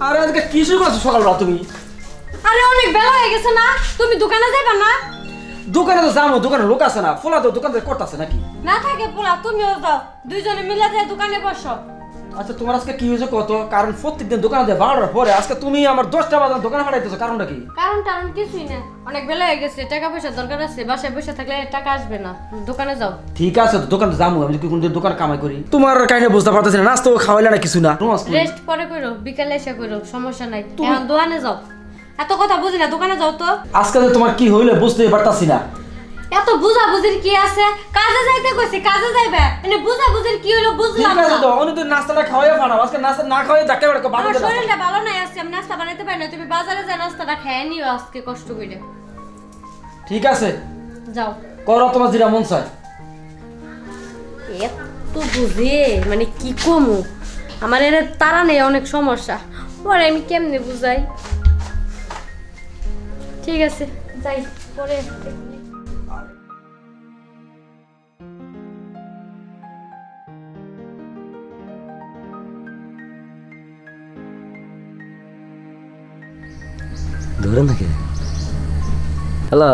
আরে আজকে কি শুরু করছো সকালবেলা তুমি? আরে অনেক বেলা হয়ে গেছে না, তুমি দোকানে যাবে না? দোকানে তো যাবো, দোকানে লোক আছে না, ফোলা তো দোকান করতেছে নাকি? না থাকে পোলা, তুমিও যাও, দুইজনে মিলে যাই দোকানে বসো। আচ্ছা তোমার আজকে কি হয়েছে কত? কারণ প্রত্যেকদিন দোকানে দেয় 12টার পরে, আজকে তুমি আমার 10টা বাজার দোকানে হারাইতেছো, কারণটা কি? কারণ কিছুই না, অনেক বেলা হয়ে গেছে, টাকা পয়সা দরকার আছে, বাসায় বসে থাকলে টাকা আসবে না, দোকানে যাও। ঠিক আছে তো দোকানে যাবো, আমি কি কোনদিন দোকান কামাই করি? তোমার কাহিনী বুঝতে পারতেছি না, নাস্তা খাওয়াইলে না কিছু না। রেস্ট পরে করো, বিকালে এসে করো, সমস্যা নাই। এখন দোকানে যাও, এত কথা বুঝি না, দোকানে যাও তো। আজকে যে তোমার কি হইলো বুঝতেই পারতাছি না। এত বুঝাবুঝির কি আছে? কাজে যাইতে কইছে, কাজে যাইবে, মানে বুঝাবুঝির কি হলো বুঝলাম ঠিক আছে না। তো, অনেক দিন নাস্তাটা খাওয়াই ফানাও, আজকে নাস্তা না খাওয়াই ধাক্কা মেরে আমার বাড়িতে যাও। শরীরটা ভালো নাই আজকে, আমি নাস্তা বানাইতে পারি না, তুমি বাজারে যা নাস্তাটা খেয়ে নিও আজকে কষ্ট করে। ঠিক আছে যাও। করো তোমার যেটা মন চায়। এত বুঝে মানে কি কমু, আমার এর তারা নেই, অনেক সমস্যা, পরে আমি কেমনে বুঝাই। ঠিক আছে যাই, পরে ধরে নাকি? হ্যালো,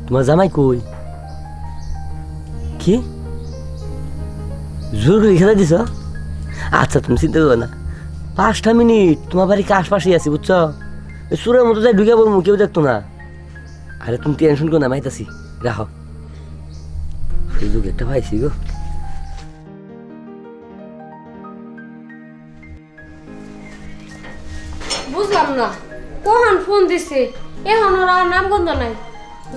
তোমার জামাই কই? কি জোর করে খেলা দিছ? আচ্ছা তুমি চিন্তা করো না, 5টা মিনিট তোমার বাড়ির আশপাশেই আছি, বুঝছো? সুরের মতো যাই ঢুকে পড়বো, কেউ দেখতো না। আরে তুমি টেনশন করো না, মাইতাছি, রাখো। সুযোগ একটা পাইছি গো। বুঝলাম না, কখন ফোন দিছে, এখন ওর আর নাম গন্ধ নাই।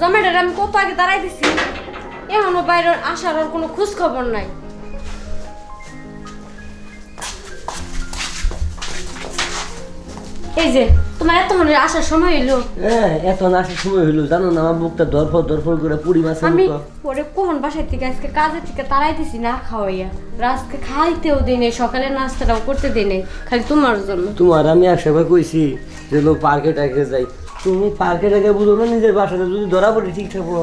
জমেটার আমি কত আগে দাঁড়াই দিছি, এখনো বাইরে আসার ওর কোনো খোঁজ খবর নাই। এই যে তোমার এতক্ষণের আসার সময় এলো। হ্যাঁ, এত আসার সময় হইলো, জানো না আমার বুকটা দরফর করে পুরি মাছের আমি মতো। পরে কখন বাসায় থেকে আজকে কাজের থেকে তাড়াই দিছি না খাওয়াইয়া, রাজকে খাইতেও দিই নাই, সকালে নাস্তাটাও করতে দিই নাই, খালি তোমার জন্য। তোমার আমি একসাথে কইছি যে লোক পার্কে টার্কে যাই, তুমি পার্কে টার্কে বুঝো না, নিজের বাসাতে যদি ধরা পড়ি ঠিকঠাক বলো।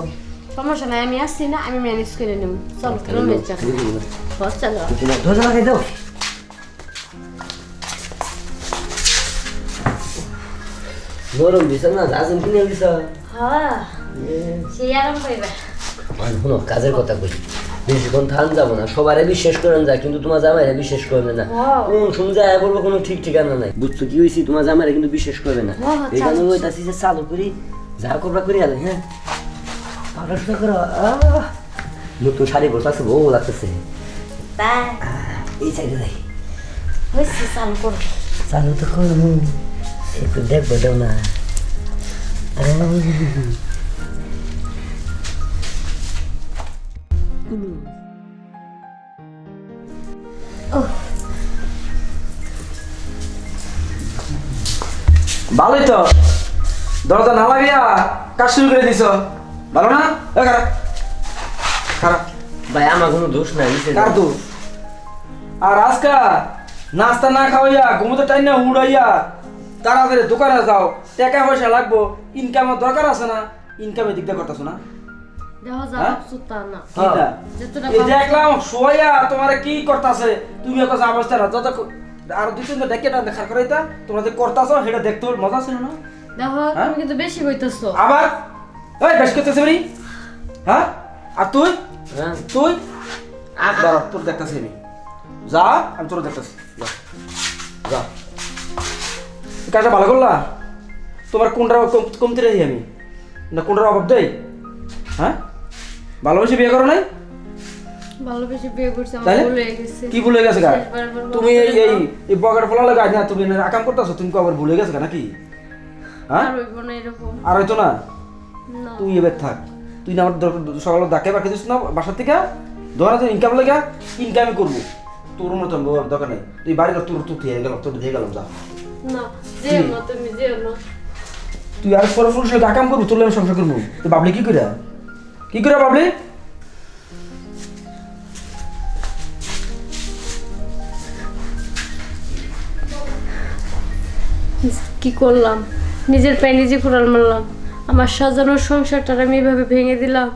সমস্যা নাই, আমি আসছি না, আমি ম্যানেজ করে নেব। চলো রুমে চলো, চলো। ধরে লাগাই দাও। নরম দিছ না, আজম কিনে দিছ। হ্যাঁ, সেই আরাম পাইবা। শোনো, কাজের কথা কই, বেশিক্ষণ থান যাবো না, সবারে বিশ্বাস করেন যায় কিন্তু তোমার জামাইরা বিশ্বাস করবে না। কোন সময় যায় বলবো কোনো ঠিক ঠিকানা নাই, বুঝছো কি হয়েছি? তোমার জামাইরা কিন্তু বিশ্বাস করবে না। এই কারণে ওইটাছি যে চালু করি, যা করবা করি আলে। হ্যাঁ, পড়াশোনা করো। নতুন শাড়ি পরতে বউ লাগতেছে। এই সাইডে যাই, হয়েছে, চালু করো। চালু তো করবো, একটু দেখবো দাও না। ভালোই তো, দরজা না লাগাইয়া কাজ শুরু করে দিছ, ভালো না? খারাপ খারাপ ভাই আমার কোনো দোষ নাই। কার দোষ? আর আজকা নাস্তা না খাওয়াইয়া ঘুমোতে টাইম না উড়াইয়া তাড়াতাড়ি দোকানে যাও, টাকা পয়সা লাগবো, ইনকামের দরকার আছে না? ইনকামের দিকটা করতেছো না? দেখো যাও, সুতা না। কিটা? যেতটা এই দেখলাম শোয়া তোমারে কি করতাছে, তুমি একটা অবস্থা না, যত আর দুই তিনটা দেখে না দেখার করাইতা তোমরা যে করতাছো সেটা দেখতে মজা ছিল না? দেখো, তুমি কিন্তু বেশি কইতাছো। আবার এই বেশ করতেছে বাড়ি, হ্যাঁ? আর তুই হ্যাঁ, তুই দাঁড়া, তোর দেখতেছি আমি, যা আমি তোর দেখতেছি, যা। কাজটা ভালো করলা? তোমার কোনটার কমতি রাখি আমি না কোনটার অভাব দেই? হ্যাঁ, ভালোবেসে বিয়ে করো নাই? ভালোবেসে বিয়ে করছে, আমার তাইলে? ভুল হয়ে গেছে। কি ভুলে গেছে গা? শেষবারের মতো তুমি এই মাফ করে এই এই বগার ফলা লাগা না, তুমি আকাম করতেছো, তুমি আবার ভুলে গেছো গা নাকি? হ্যাঁ, আর হইব না এরকম। আর হয়তো না, না। তুই এবার থাক, তুই না আমার সকালে ডাকে বাকি দিস না বাসার থেকে, ধরা তুই ইনকাম লেগা, ইনকামই করবো, তোর মতো দরকার নেই, তুই বাড়ি তোর তোর দিয়ে গেলাম, তোর দিয়ে গেলাম, যা। না, যেও না, তুমি যেও না। তুই আর পরে পুরুষ লোক আকাম করবো, তোর আমি সংসার করবো, তুই বাবলি কি করে বাবলি? কি করলাম, নিজের পায়ে নিজে কুড়াল মারলাম, আমার সাজানোর সংসারটা আমি এভাবে ভেঙে দিলাম।